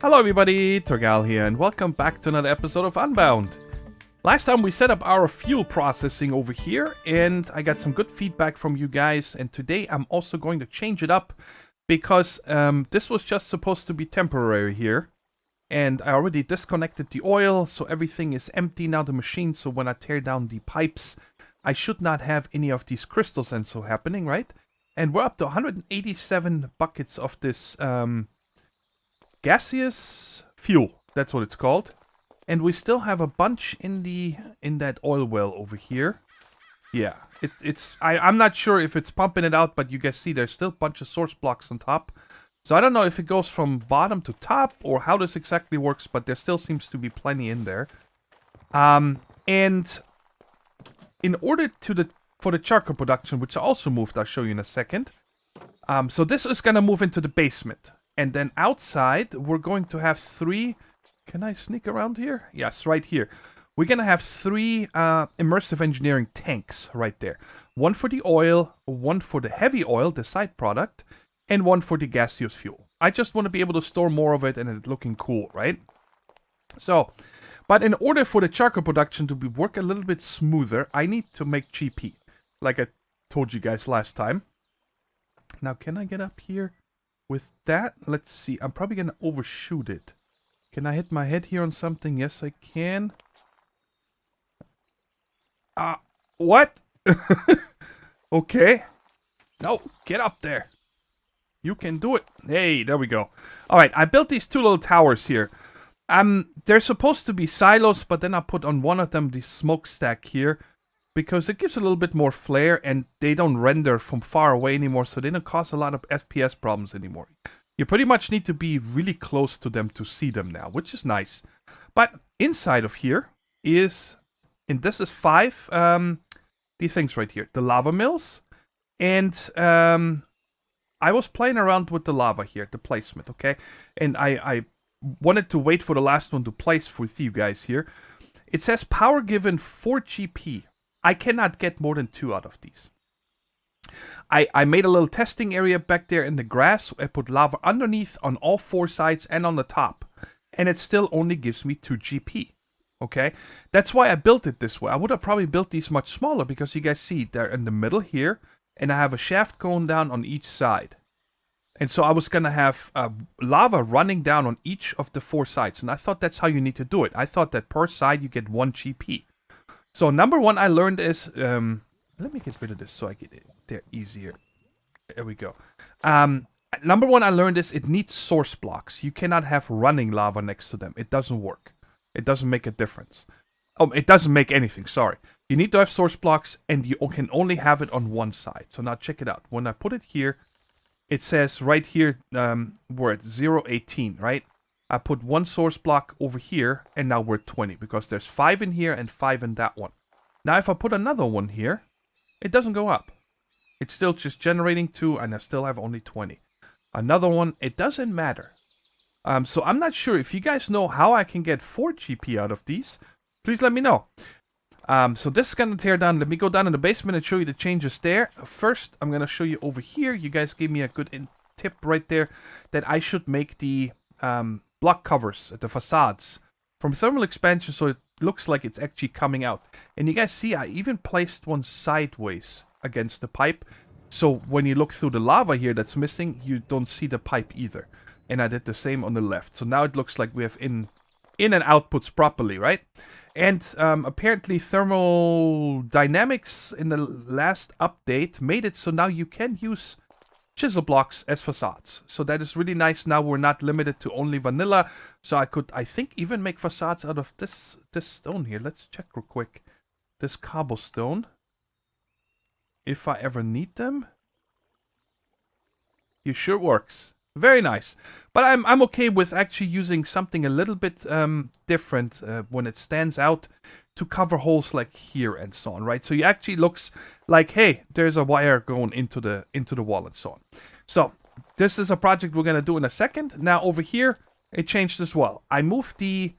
Hello everybody, Thorgal here, and welcome back to another episode of Unbound. Last time we set up our fuel processing over here, and I got some good feedback from you guys, and today I'm also going to change it up, because this was just supposed to be temporary here, and I already disconnected the oil, so everything is empty now, the machine, so when I tear down the pipes, I should not have any of these crystals and so happening, right? And we're up to 187 buckets of this gaseous fuel, that's what it's called, and we still have a bunch in that oil well over here. Yeah, I'm not sure if it's pumping it out, but you guys see there's still a bunch of source blocks on top, so I don't know if it goes from bottom to top or how this exactly works, but there still seems to be plenty in there. And in order for the charcoal production, which I also moved, I'll show you in a second. So this is gonna move into the basement. And then outside, we're going to have three... Can I sneak around here? Yes, right here. We're going to have three immersive engineering tanks right there. One for the oil, one for the heavy oil, the side product, and one for the gaseous fuel. I just want to be able to store more of it and it looking cool, right? So, but in order for the charcoal production to work a little bit smoother, I need to make GP, like I told you guys last time. Now, can I get up here? With that, let's see. I'm probably going to overshoot it. Can I hit my head here on something? Yes, I can. What? Okay. No, get up there. You can do it. Hey, there we go. Alright, I built these two little towers here. They're supposed to be silos, but then I put on one of them the smokestack here. Because it gives a little bit more flair, and they don't render from far away anymore, so they don't cause a lot of FPS problems anymore. You pretty much need to be really close to them to see them now, which is nice. But inside of here is, and this is 5, these things right here, the lava mills. And I was playing around with the lava here, the placement, okay? And I wanted to wait for the last one to place with you guys here. It says power given 4 GP. I cannot get more than 2 out of these. I made a little testing area back there in the grass. I put lava underneath on all 4 sides and on the top. And it still only gives me 2 GP. Okay? That's why I built it this way. I would have probably built these much smaller because you guys see they're in the middle here. And I have a shaft going down on each side. And so I was going to have lava running down on each of the 4 sides. And I thought that's how you need to do it. I thought that per side you get 1 GP. So number one I learned is, let me get rid of this so I get it there easier. There we go. Number one I learned is it needs source blocks. You cannot have running lava next to them. It doesn't work. It doesn't make a difference. Oh, it doesn't make anything, sorry. You need to have source blocks and you can only have it on one side. So now check it out. When I put it here, it says right here, we're at 0.18, right? I put 1 source block over here, and now we're at 20, because there's 5 in here and 5 in that one. Now, if I put another one here, it doesn't go up. It's still just generating 2, and I still have only 20. Another one, it doesn't matter. So I'm not sure if you guys know how I can get 4 GP out of these. Please let me know. So this is going to tear down. Let me go down in the basement and show you the changes there. First, I'm going to show you over here. You guys gave me a good tip right there that I should make the... block covers, the facades, from thermal expansion, so it looks like it's actually coming out. And you guys see, I even placed one sideways against the pipe, so when you look through the lava here that's missing, you don't see the pipe either. And I did the same on the left, so now it looks like we have in and outputs properly, right? And apparently thermal dynamics in the last update made it so now you can use chisel blocks as facades. So that is really nice. Now we're not limited to only vanilla. So I could, I think, even make facades out of this stone here. Let's check real quick. This cobblestone. If I ever need them. You sure works. Very nice. But I'm okay with actually using something a little bit different when it stands out to cover holes like here and so on, right? So it actually looks like, hey, there's a wire going into the wall and so on. So this is a project we're gonna do in a second. Now over here, it changed as well. I moved the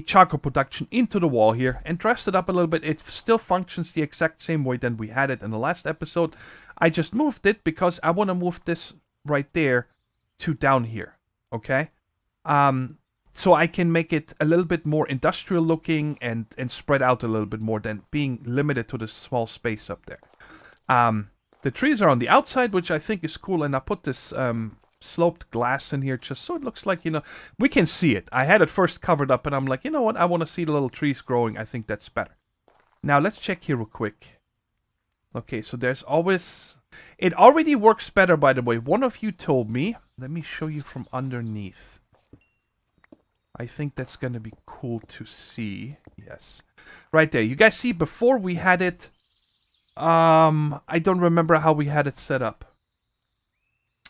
charcoal production into the wall here and dressed it up a little bit. It still functions the exact same way than we had it in the last episode. I just moved it because I want to move this right there to down here. Okay? So I can make it a little bit more industrial looking and spread out a little bit more than being limited to this small space up there. The trees are on the outside, which I think is cool, and I put this sloped glass in here just so it looks like, we can see it. I had it first covered up, and I'm like, you know what, I want to see the little trees growing. I think that's better. Now, let's check here real quick. Okay, so there's always... It already works better, by the way. One of you told me. Let me show you from underneath. I think that's going to be cool to see. Yes. Right there. You guys see, before we had it... I don't remember how we had it set up.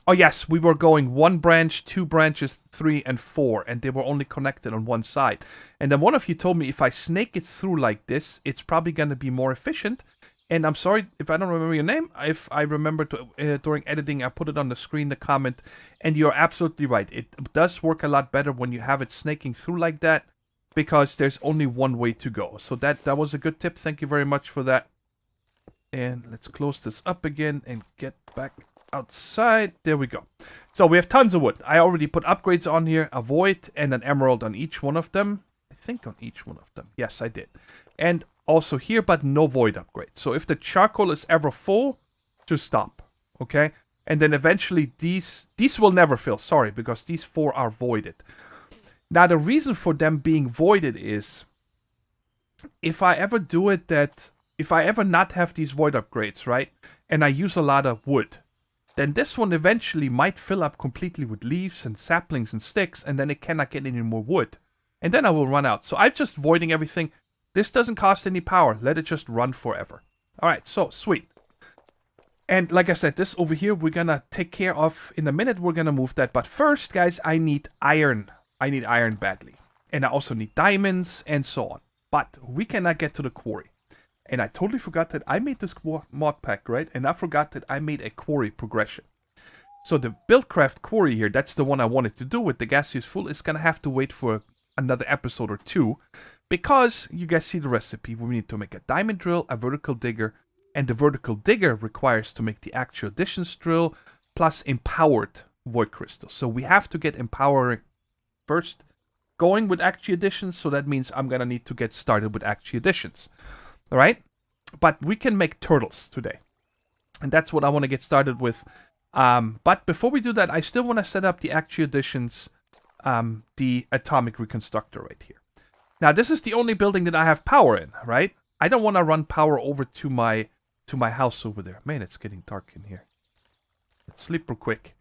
Oh, yes, we were going 1 branch, 2 branches, 3, and 4, and they were only connected on one side. And then one of you told me if I snake it through like this, it's probably going to be more efficient. And I'm sorry if I don't remember your name. If I remember to, during editing, I put it on the screen, the comment, and you're absolutely right. It does work a lot better when you have it snaking through like that, because there's only one way to go. So that was a good tip. Thank you very much for that. And let's close this up again and get back outside. There we go. So we have tons of wood. I already put upgrades on here, a void and an emerald on each one of them. I think on each one of them. Yes, I did. And also here, but no void upgrade. So if the charcoal is ever full, just stop. Okay? And then eventually these will never fill. Sorry, because these 4 are voided. Now the reason for them being voided is if I ever do it that... If I ever not have these void upgrades, right? And I use a lot of wood, then this one eventually might fill up completely with leaves and saplings and sticks, and then it cannot get any more wood. And then I will run out. So I'm just voiding everything. This doesn't cost any power. Let it just run forever. Alright, so sweet. And like I said, this over here we're gonna take care of in a minute. We're gonna move that. But first, guys, I need iron. I need iron badly. And I also need diamonds and so on. But we cannot get to the quarry. And I totally forgot that I made this mod pack, right? And I forgot that I made a quarry progression. So the Buildcraft quarry here, that's the one I wanted to do with the gaseous fuel, is going to have to wait for another episode or 2. Because you guys see the recipe. We need to make a diamond drill, a vertical digger. And the vertical digger requires to make the actual additions drill plus empowered void crystals. So we have to get empowering first going with actual additions. So that means I'm going to need to get started with actual additions. Alright, but we can make turtles today. And that's what I want to get started with. But before we do that, I still want to set up the actual additions, the atomic reconstructor right here. Now, this is the only building that I have power in, right? I don't want to run power over to my house over there. Man, it's getting dark in here. Let's sleep real quick.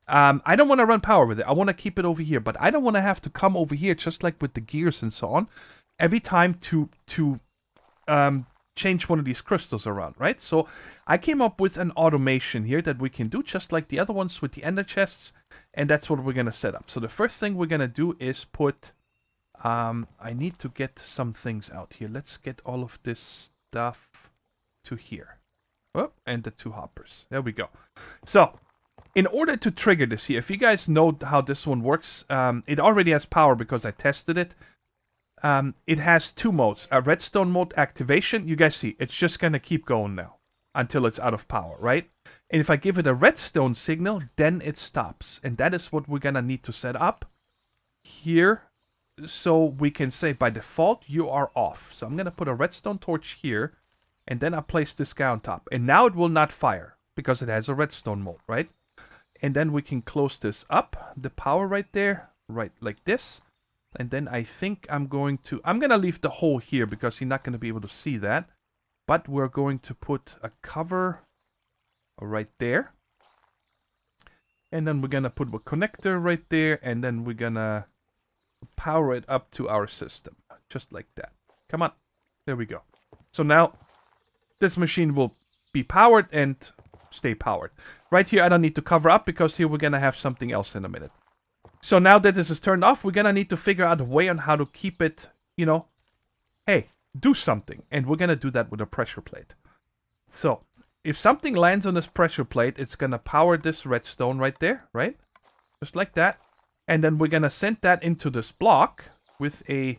I don't want to run power with it. I want to keep it over here, but I don't want to have to come over here, just like with the gears and so on, every time to change one of these crystals around, right? So I came up with an automation here that we can do just like the other ones with the ender chests, and that's what we're going to set up. So the first thing we're going to do is put, I need to get some things out here. Let's get all of this stuff to here. Oh, and the 2 hoppers. There we go. So in order to trigger this here, if you guys know how this one works, it already has power because I tested it. It has 2 modes. A redstone mode activation. You guys see, it's just going to keep going now until it's out of power, right? And if I give it a redstone signal, then it stops. And that is what we're going to need to set up here. So we can say by default, you are off. So I'm going to put a redstone torch here. And then I place this guy on top. And now it will not fire because it has a redstone mode, right? And then we can close this up. The power right there, right like this. And then I think I'm going to leave the hole here because you're not going to be able to see that. But we're going to put a cover right there. And then we're going to put a connector right there. And then we're going to power it up to our system. Just like that. Come on. There we go. So now this machine will be powered and stay powered. Right here I don't need to cover up because here we're going to have something else in a minute. So now that this is turned off, we're going to need to figure out a way on how to keep it, hey, do something. And we're going to do that with a pressure plate. So if something lands on this pressure plate, it's going to power this redstone right there, right? Just like that. And then we're going to send that into this block with a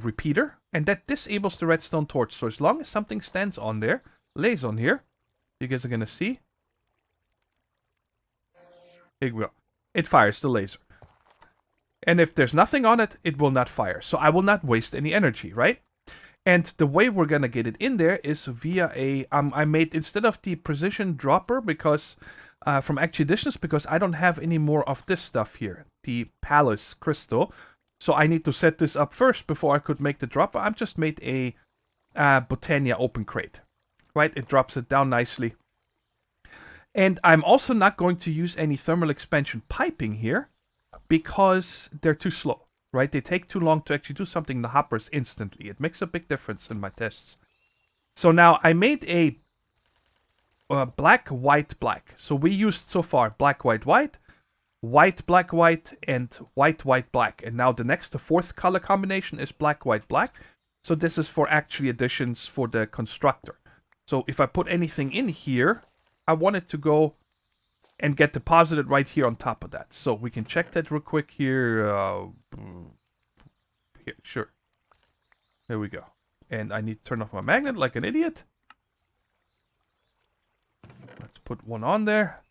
repeater. And that disables the redstone torch. So as long as something stands on there, lays on here, you guys are going to see. Here we go. It fires the laser. And if there's nothing on it, it will not fire. So I will not waste any energy, right? And the way we're gonna get it in there is via a, I made, instead of the precision dropper, because, from Actual Editions, because I don't have any more of this stuff here, the Palace Crystal. So I need to set this up first before I could make the dropper. I've just made a Botania open crate, right? It drops it down nicely. And I'm also not going to use any thermal expansion piping here because they're too slow. Right, they take too long to actually do something in the hoppers instantly. It makes a big difference in my tests. So now I made a black, white, black. So we used so far black, white, white, white, black, white, and white, white, black. And now the next, the fourth color combination is black, white, black. So this is for actually additions for the constructor. So if I put anything in here, I want it to go and get deposited right here on top of that. So we can check that real quick here. Here, sure. There we go. And I need to turn off my magnet like an idiot. Let's put one on there.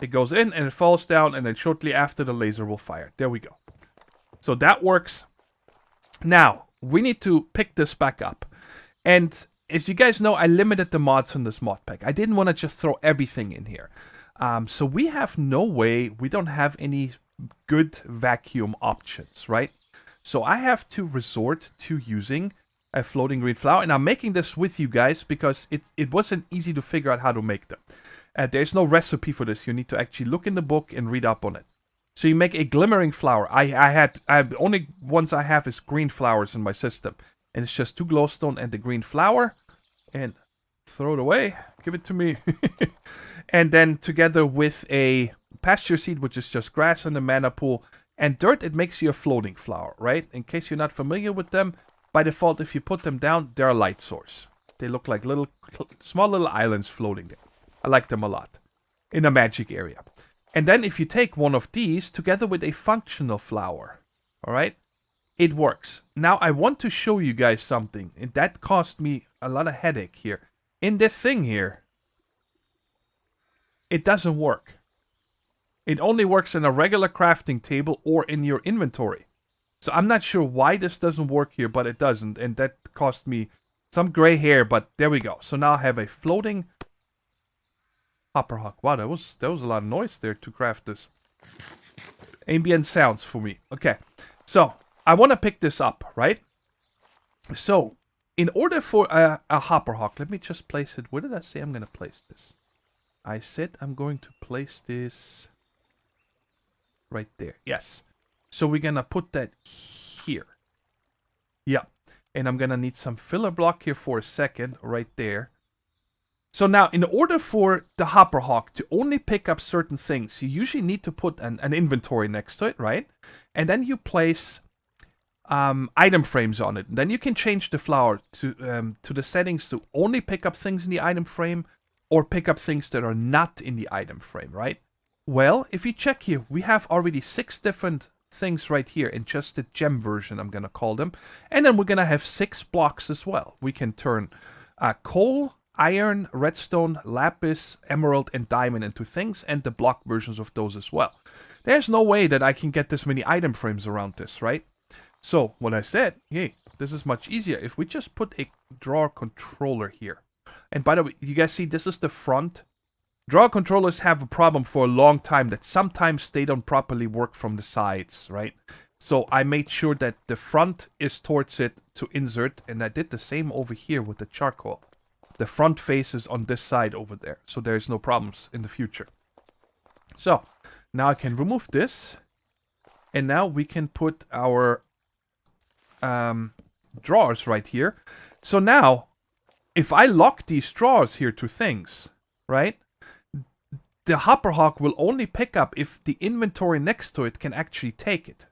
It goes in and it falls down, and then shortly after the laser will fire. There we go. So that works. Now, we need to pick this back up. And as you guys know, I limited the mods on this mod pack. I didn't want to just throw everything in here. So we have no way, we don't have any good vacuum options, right? So I have to resort to using a floating green flower. And I'm making this with you guys because it wasn't easy to figure out how to make them. There's no recipe for this. You need to actually look in the book and read up on it. So you make a glimmering flower. The only ones I have is green flowers in my system. And it's just 2 glowstone and the green flower. And throw it away. Give it to me. And then together with a pasture seed, which is just grass and a mana pool, and dirt, it makes you a floating flower, right? In case you're not familiar with them, by default, if you put them down, they're a light source. They look like small little islands floating there. I like them a lot. In a magic area. And then if you take one of these together with a functional flower, all right, it works. Now I want to show you guys something, and that cost me a lot of headache here. In this thing here, it doesn't work. It only works in a regular crafting table or in your inventory. So I'm not sure why this doesn't work here, but it doesn't. And that cost me some gray hair, but there we go. So now I have a floating hopperhawk. Wow, that was a lot of noise there to craft this. Ambient sounds for me. Okay, so I want to pick this up, right? So in order for a hopperhawk, let me just place it. Where did I say I'm going to place this? I said I'm going to place this right there. Yes. So we're going to put that here. Yeah. And I'm going to need some filler block here for a second right there. So now, in order for the hopperhawk to only pick up certain things, you usually need to put an inventory next to it, right? And then you place item frames on it. Then you can change the flower to the settings to only pick up things in the item frame, or pick up things that are not in the item frame, right? Well, if you check here, we have already 6 different things right here in just the gem version, I'm going to call them. And then we're going to have 6 blocks as well. We can turn coal, iron, redstone, lapis, emerald, and diamond into things, and the block versions of those as well. There's no way that I can get this many item frames around this, right? So, what I said, hey, this is much easier if we just put a drawer controller here. And by the way, you guys see, this is the front. Drawer controllers have a problem for a long time that sometimes they don't properly work from the sides, right? So I made sure that the front is towards it to insert, and I did the same over here with the charcoal. The front faces on this side over there, so there's no problems in the future. So, now I can remove this, and now we can put our drawers right here. So now, if I lock these drawers here to things, right, the hopperhawk will only pick up if the inventory next to it can actually take it,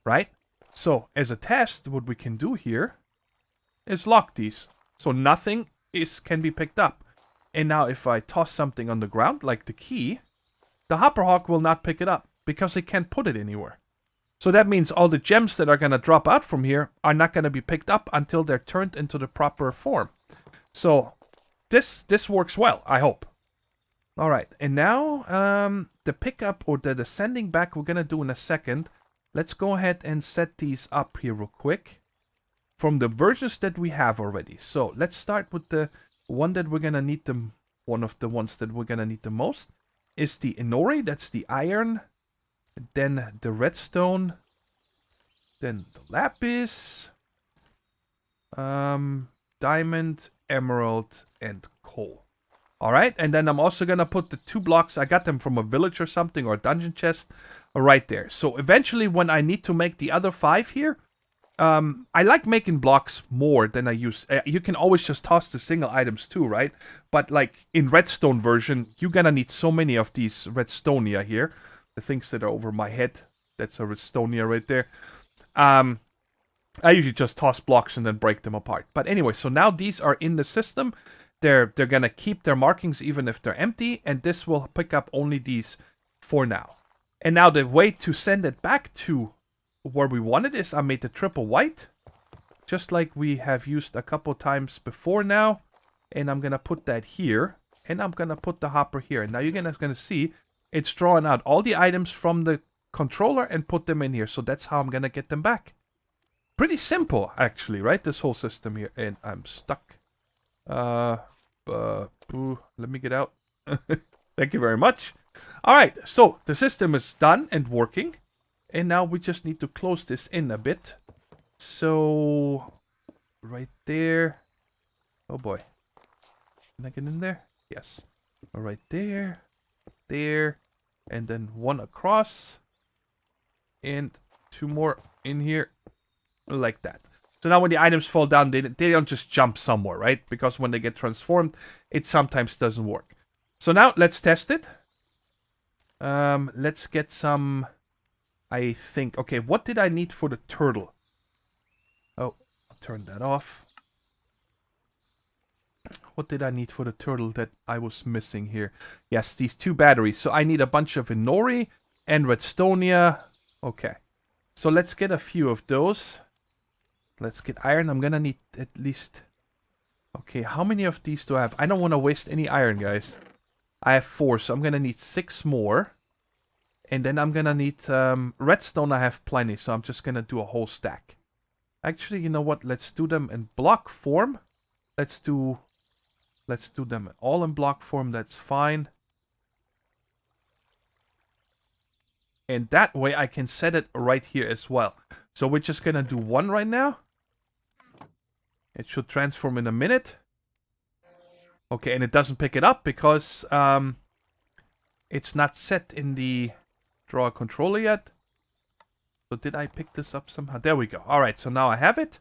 right? So, as a test, what we can do here is lock these, so nothing can be picked up. And now if I toss something on the ground, like the key, the hopperhawk will not pick it up because it can't put it anywhere. So that means all the gems that are going to drop out from here are not going to be picked up until they're turned into the proper form. So this works well, I hope. All right, and now the pickup or the sending back we're going to do in a second. let's go ahead and set these up here real quick from the versions that we have already. So let's start with the one that we're gonna need one of the ones that we're gonna need the most is the Inori, that's the iron, then the redstone, then the lapis, diamond, emerald, and coal. Alright, and then I'm also gonna put the 2 blocks, I got them from a village or something, or a dungeon chest, right there. So eventually when I need to make the other 5 here, I like making blocks more than I use. You can always just toss the single items too, right? But like in redstone version, you're gonna need so many of these redstonia here. The things that are over my head. That's a redstonia right there. I usually just toss blocks and then break them apart. But anyway, so now these are in the system. They're gonna keep their markings even if they're empty, and this will pick up only these for now. And now the way to send it back to where we want it is I made the triple white, just like we have used a couple times before now. And I'm gonna put that here, and I'm gonna put the hopper here. And now you're gonna see it's drawing out all the items from the controller and put them in here. So that's how I'm gonna get them back. Pretty simple, actually, right? This whole system here. And I'm stuck. Let me get out. Thank you very much. Alright, so the system is done and working. And now we just need to close this in a bit. So, right there. Oh boy. Can I get in there? Yes. Right there. There. And then 1 across. And 2 more in here. Like that. So now when the items fall down, they don't just jump somewhere, right? Because when they get transformed, it sometimes doesn't work. So now let's test it. Let's get some, I think. Okay, what did I need for the turtle? Oh, I'll turn that off. What did I need for the turtle that I was missing here? Yes, these 2 batteries. So I need a bunch of Inori and Redstonia. Okay. So let's get a few of those. Let's get iron. I'm gonna need at least... Okay, how many of these do I have? I don't want to waste any iron, guys. I have 4, so I'm gonna need 6 more. And then I'm gonna need... redstone I have plenty, so I'm just gonna do a whole stack. Actually, you know what? Let's do them in block form. Let's do them all in block form. That's fine. And that way I can set it right here as well. So we're just gonna do 1 right now. It should transform in a minute. Okay, and it doesn't pick it up because it's not set in the draw controller yet. So did I pick this up somehow? There we go. Alright, so now I have it.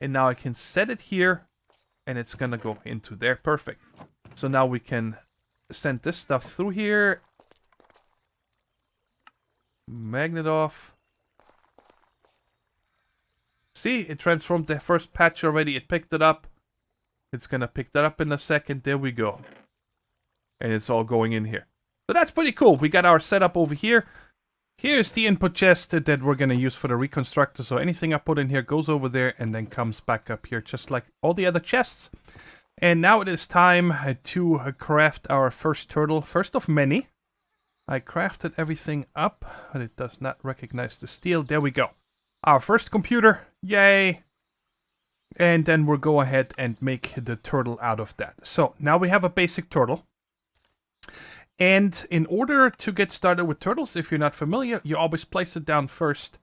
And now I can set it here. And it's gonna go into there. Perfect. So now we can send this stuff through here. Magnet off. See, it transformed the first patch already. It picked it up. It's gonna pick that up in a second. There we go. And it's all going in here. So that's pretty cool. We got our setup over here. Here's the input chest that we're gonna use for the reconstructor. So anything I put in here goes over there and then comes back up here, just like all the other chests. And now it is time to craft our first turtle. First of many. I crafted everything up, but it does not recognize the steel. There we go. Our first computer. Yay. And then we'll go ahead and make the turtle out of that. So now we have a basic turtle. And in order to get started with turtles, if you're not familiar, you always place it down first.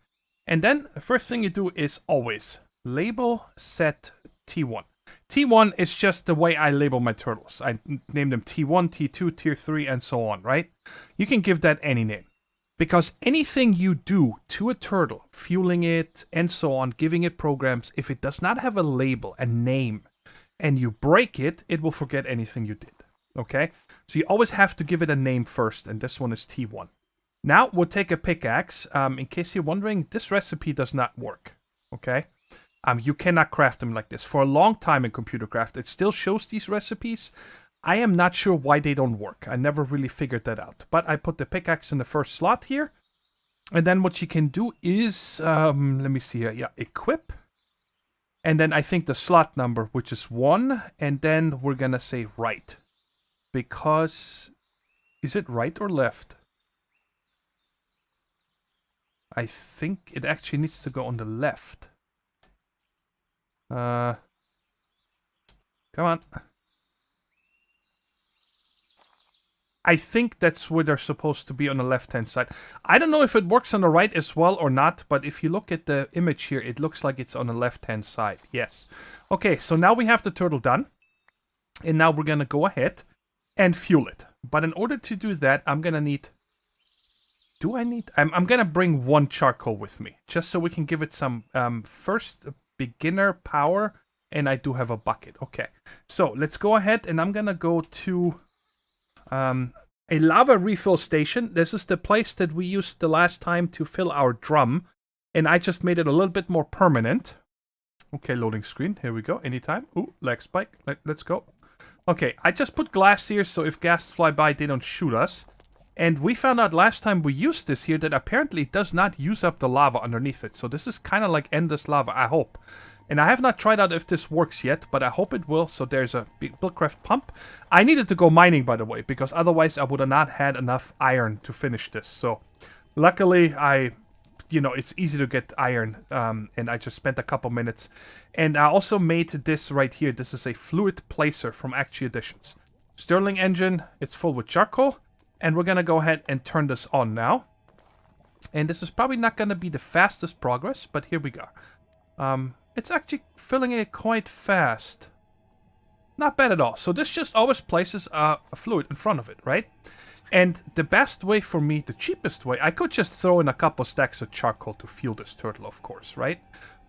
And then the first thing you do is always label set T1. T1 is just the way I label my turtles. I name them T1, T2, Tier 3, and so on, right? You can give that any name. Because anything you do to a turtle, fueling it, and so on, giving it programs, if it does not have a label, a name, and you break it, it will forget anything you did. Okay? So you always have to give it a name first, and this one is T1. Now, we'll take a pickaxe. In case you're wondering, this recipe does not work. Okay? You cannot craft them like this. For a long time in computer craft, it still shows these recipes. I am not sure why they don't work. I never really figured that out. But I put the pickaxe in the first slot here. And then what you can do is, let me see here. Yeah, equip. And then I think the slot number, which is 1. And then we're going to say right. Because, is it right or left? I think it actually needs to go on the left. Come on. I think that's where they're supposed to be, on the left-hand side. I don't know if it works on the right as well or not, but if you look at the image here, it looks like it's on the left-hand side. Yes. Okay, so now we have the turtle done. And now we're going to go ahead and fuel it. But in order to do that, I'm going to need... Do I need... I'm going to bring 1 charcoal with me, just so we can give it some first beginner power. And I do have a bucket. Okay, so let's go ahead, and I'm going to go to... a lava refill station. This is the place that we used the last time to fill our drum. And I just made it a little bit more permanent. Okay, loading screen. Here we go. Anytime. Ooh, lag spike. Let's go. Okay, I just put glass here so if ghasts fly by, they don't shoot us. And we found out last time we used this here that apparently it does not use up the lava underneath it. So this is kind of like endless lava, I hope. And I have not tried out if this works yet, but I hope it will. So there's a Buildcraft pump. I needed to go mining, by the way, because otherwise I would have not had enough iron to finish this. So luckily, it's easy to get iron, and I just spent a couple minutes. And I also made this right here. This is a fluid placer from Actually Additions. Stirling engine, it's full with charcoal. And we're going to go ahead and turn this on now. And this is probably not going to be the fastest progress, but here we go. It's actually filling it quite fast. Not bad at all. So this just always places a fluid in front of it, right? And the best way for me, the cheapest way, I could just throw in a couple stacks of charcoal to fuel this turtle, of course, right?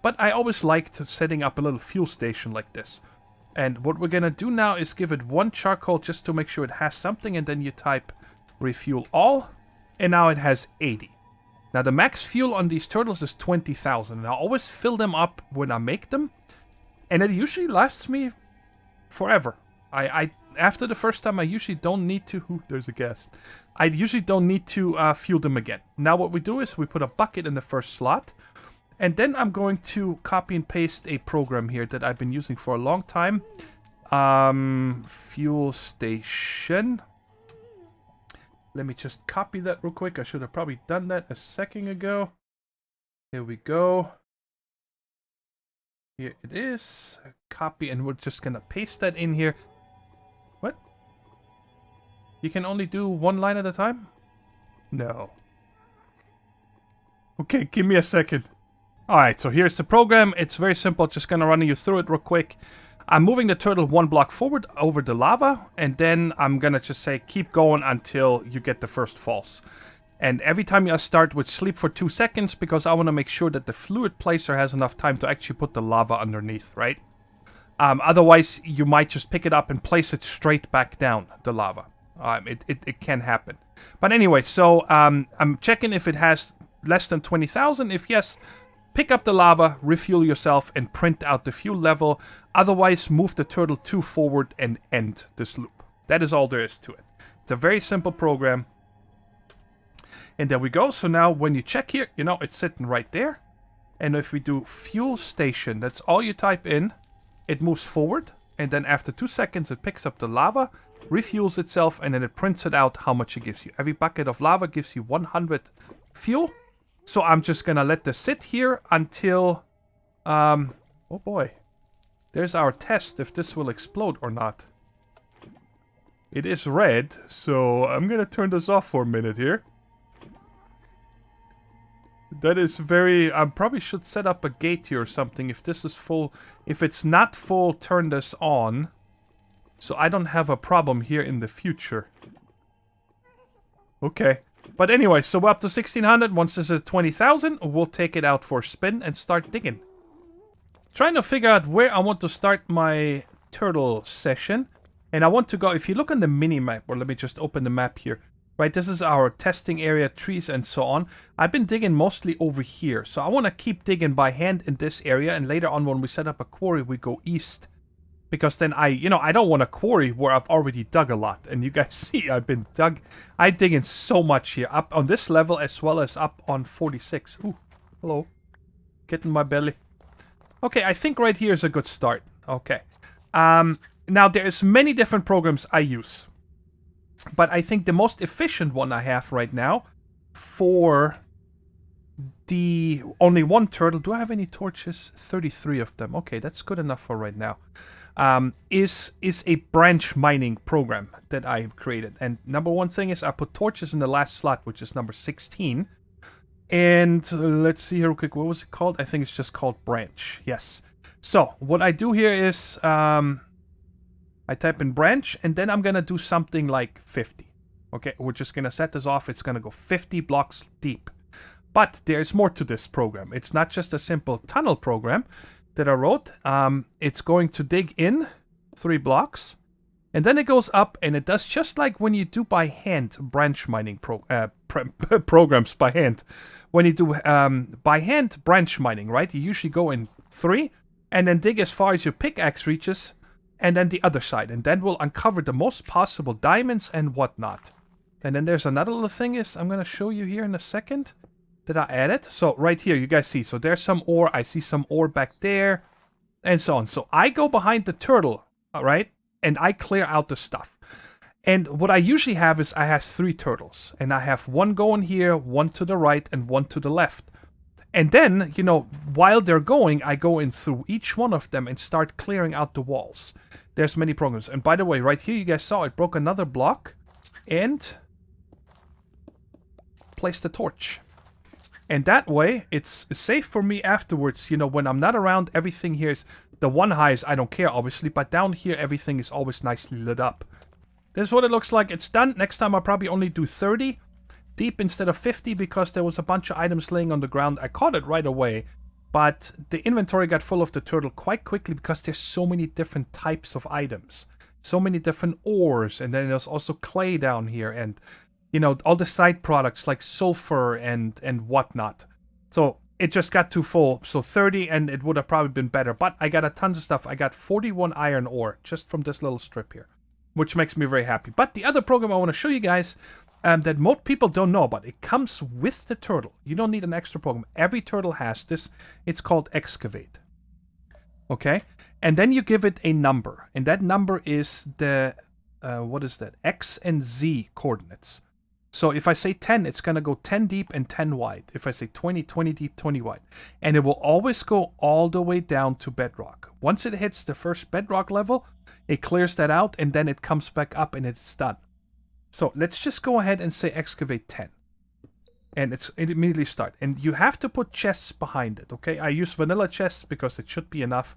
But I always liked setting up a little fuel station like this. And what we're going to do now is give it 1 charcoal just to make sure it has something, and then you type refuel all, and now it has 80. Now the max fuel on these turtles is 20,000, and I always fill them up when I make them, and it usually lasts me forever. After the first time, I usually don't need to... Ooh, there's a guest. I usually don't need to fuel them again. Now what we do is we put a bucket in the first slot, and then I'm going to copy and paste a program here that I've been using for a long time. Fuel station. Let me just copy that real quick. I should have probably done that a second ago. Here we go. Here it is. Copy, and we're just going to paste that in here. What? You can only do 1 line at a time? No. Okay, give me a second. Alright, so here's the program. It's very simple. Just going to run you through it real quick. I'm moving the turtle 1 block forward over the lava, and then I'm gonna just say keep going until you get the first falls. And every time you start with sleep for 2 seconds, because I want to make sure that the fluid placer has enough time to actually put the lava underneath, right? Otherwise, you might just pick it up and place it straight back down the lava. It can happen. But anyway, so I'm checking if it has less than 20,000. If yes, pick up the lava, refuel yourself, and print out the fuel level. Otherwise, move the turtle 2 forward and end this loop. That is all there is to it. It's a very simple program. And there we go. So now when you check here, it's sitting right there. And if we do fuel station, that's all you type in. It moves forward. And then after 2 seconds, it picks up the lava, refuels itself, and then it prints it out how much it gives you. Every bucket of lava gives you 100 fuel. So I'm just going to let this sit here until, oh boy, there's our test if this will explode or not. It is red, so I'm going to turn this off for a minute here. That is very, I probably should set up a gate here or something if this is full. If it's not full, turn this on. So I don't have a problem here in the future. Okay. But anyway, so we're up to 1600. Once this is 20,000, we'll take it out for a spin and start digging. Trying to figure out where I want to start my turtle session. And I want to go, if you look on the mini-map, or let me just open the map here. Right, this is our testing area, trees and so on. I've been digging mostly over here. So I want to keep digging by hand in this area. And later on when we set up a quarry, we go east. Because then I don't want a quarry where I've already dug a lot. And you guys see, I dig in so much here. Up on this level as well as up on 46. Ooh, hello. Get in my belly. Okay, I think right here is a good start. Okay. Now, there's many different programs I use. But I think the most efficient one I have right now for the only one turtle. Do I have any torches? 33 of them. Okay, that's good enough for right now. Is a branch mining program that I created. And number one thing is I put torches in the last slot, which is number 16. And let's see here real quick. What was it called? I think it's just called branch. Yes. So what I do here is I type in branch, and then I'm going to do something like 50. Okay, we're just going to set this off. It's going to go 50 blocks deep. But there's more to this program. It's not just a simple tunnel program that I wrote. It's going to dig in 3 blocks, and then it goes up, and it does just like when you do by hand branch mining programs by hand. When you do by hand branch mining, right? You usually go in 3, and then dig as far as your pickaxe reaches, and then the other side, and then we'll uncover the most possible diamonds and whatnot. And then there's another little thing is I'm going to show you here in a second that I added. So right here, you guys see. So there's some ore. I see some ore back there and so on. So I go behind the turtle, all right, and I clear out the stuff. And what I usually have is I have 3 turtles. And I have one going here, one to the right, and one to the left. And then, you know, while they're going, I go in through each one of them and start clearing out the walls. There's many programs. And by the way, right here, you guys saw it broke another block and placed a torch. And that way, it's safe for me afterwards. You know, when I'm not around, everything here is... The one highs, I don't care, obviously. But down here, everything is always nicely lit up. This is what it looks like. It's done. Next time, I'll probably only do 30 deep instead of 50 because there was a bunch of items laying on the ground. I caught it right away. But the inventory got full of the turtle quite quickly because there's so many different types of items. So many different ores. And then there's also clay down here. And... you know, all the side products like sulfur and whatnot. So it just got too full. So 30 and it would have probably been better. But I got a tons of stuff. I got 41 iron ore just from this little strip here, which makes me very happy. But the other program I want to show you guys that most people don't know about, it comes with the turtle. You don't need an extra program. Every turtle has this. It's called Excavate. Okay? And then you give it a number. And that number is the, what is that? X and Z coordinates. So if I say 10, it's going to go 10 deep and 10 wide. If I say 20, 20 deep, 20 wide. And it will always go all the way down to bedrock. Once it hits the first bedrock level, it clears that out and then it comes back up and it's done. So let's just go ahead and say excavate 10. And it immediately starts. And you have to put chests behind it, okay? I use vanilla chests because it should be enough.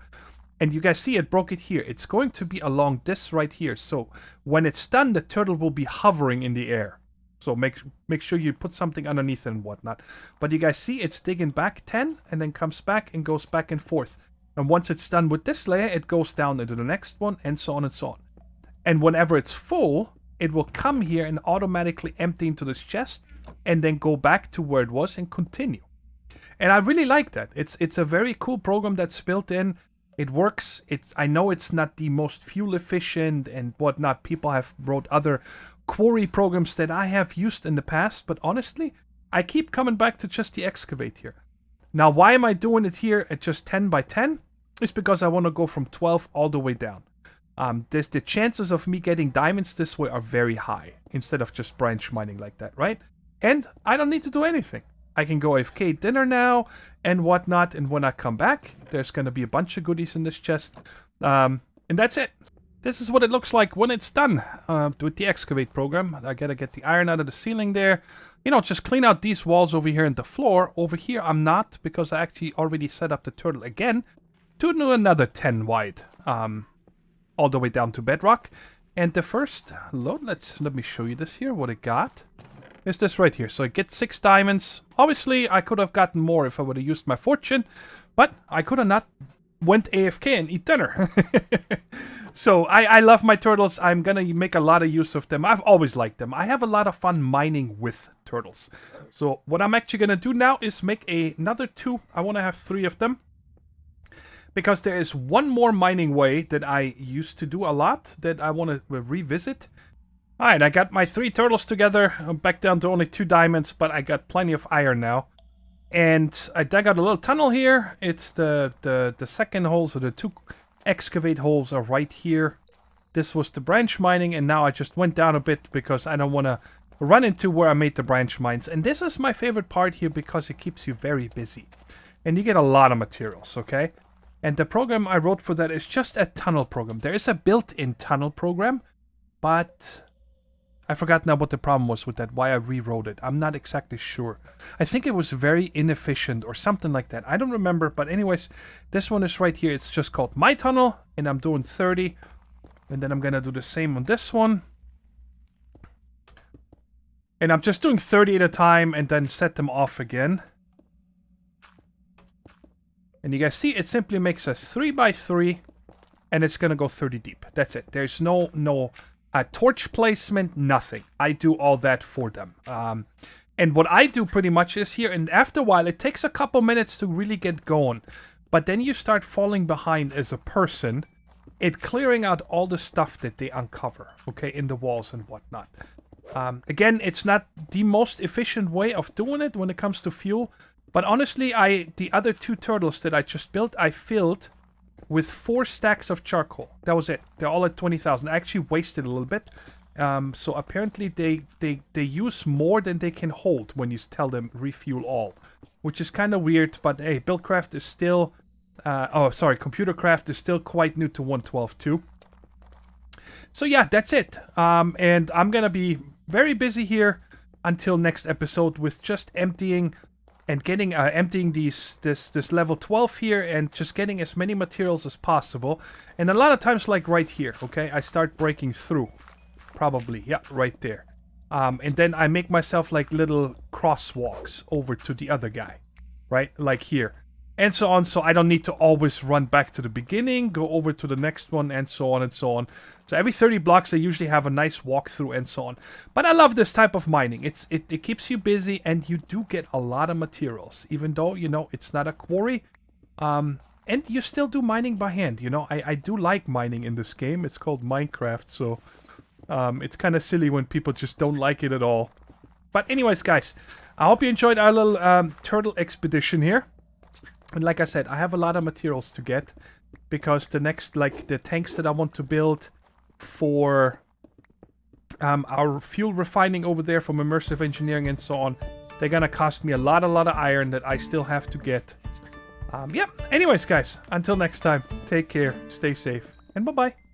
And you guys see it broke it here. It's going to be along this right here. So when it's done, the turtle will be hovering in the air. So make sure you put something underneath and whatnot. But you guys see it's digging back 10 and then comes back and goes back and forth. And once it's done with this layer, it goes down into the next one and so on and so on. And whenever it's full, it will come here and automatically empty into this chest and then go back to where it was and continue. And I really like that. It's a very cool program that's built in. It works. I know it's not the most fuel efficient and whatnot. People have wrote other quarry programs that I have used in the past, but honestly, I keep coming back to just the Excavate here. Now, why am I doing it here at just 10 by 10? It's because I want to go from 12 all the way down. The chances of me getting diamonds this way are very high, instead of just branch mining like that, right? And I don't need to do anything. I can go AFK dinner now and whatnot, and when I come back, there's going to be a bunch of goodies in this chest. And that's it. This is what it looks like when it's done with the Excavate program. I gotta get the iron out of the ceiling there. You know, just clean out these walls over here and the floor. Over here, I'm not, because I actually already set up the turtle again to do another 10 wide, all the way down to bedrock. And the first load, let me show you this here, what it got. Is this right here. So I get 6 diamonds. Obviously, I could have gotten more if I would have used my fortune, but I could have not went AFK and eat dinner. So I love my turtles. I'm gonna make a lot of use of them. I've always liked them. I have a lot of fun mining with turtles. So what I'm actually gonna do now is make another 2. I want to have 3 of them, because there is one more mining way that I used to do a lot that I want to revisit. Alright, I got my 3 turtles together. I'm back down to only 2 diamonds, but I got plenty of iron now. And I dug out a little tunnel here. It's the second hole, so the 2 excavate holes are right here. This was the branch mining, and now I just went down a bit because I don't want to run into where I made the branch mines. And this is my favorite part here because it keeps you very busy. And you get a lot of materials, okay? And the program I wrote for that is just a tunnel program. There is a built-in tunnel program, but I forgot now what the problem was with that, why I rewrote it. I'm not exactly sure. I think it was very inefficient or something like that. I don't remember, but anyways, this one is right here. It's just called My Tunnel, and I'm doing 30. And then I'm going to do the same on this one. And I'm just doing 30 at a time and then set them off again. And you guys see, it simply makes a 3x3, and it's going to go 30 deep. That's it. There's no torch placement, nothing. I do all that for them. And what I do pretty much is here, and after a while, it takes a couple minutes to really get going. But then you start falling behind as a person, it clearing out all the stuff that they uncover, okay, in the walls and whatnot. Again, it's not the most efficient way of doing it when it comes to fuel. But honestly, the other 2 turtles that I just built, I filled with 4 stacks of charcoal. That was it. They're all at 20,000. I actually wasted a little bit. So apparently they use more than they can hold when you tell them refuel all. Which is kind of weird, but hey, Buildcraft is still... Computercraft is still quite new to 1.12 too. So yeah, that's it. And I'm gonna be very busy here until next episode with just emptying... and getting emptying this level 12 here and just getting as many materials as possible. And a lot of times, like right here, okay, I start breaking through. Probably, yeah, right there. And then I make myself like little crosswalks over to the other guy, right? Like here. And so on, so I don't need to always run back to the beginning, go over to the next one, and so on and so on. So every 30 blocks, I usually have a nice walkthrough and so on. But I love this type of mining. It keeps you busy, and you do get a lot of materials, even though, you know, it's not a quarry. And you still do mining by hand, you know. I do like mining in this game. It's called Minecraft, so it's kind of silly when people just don't like it at all. But anyways, guys, I hope you enjoyed our little turtle expedition here. And like I said, I have a lot of materials to get because the next, like the tanks that I want to build for our fuel refining over there from immersive engineering and so on, they're gonna cost me a lot of iron that I still have to get. Yeah, anyways, guys, until next time, take care, stay safe, and bye-bye.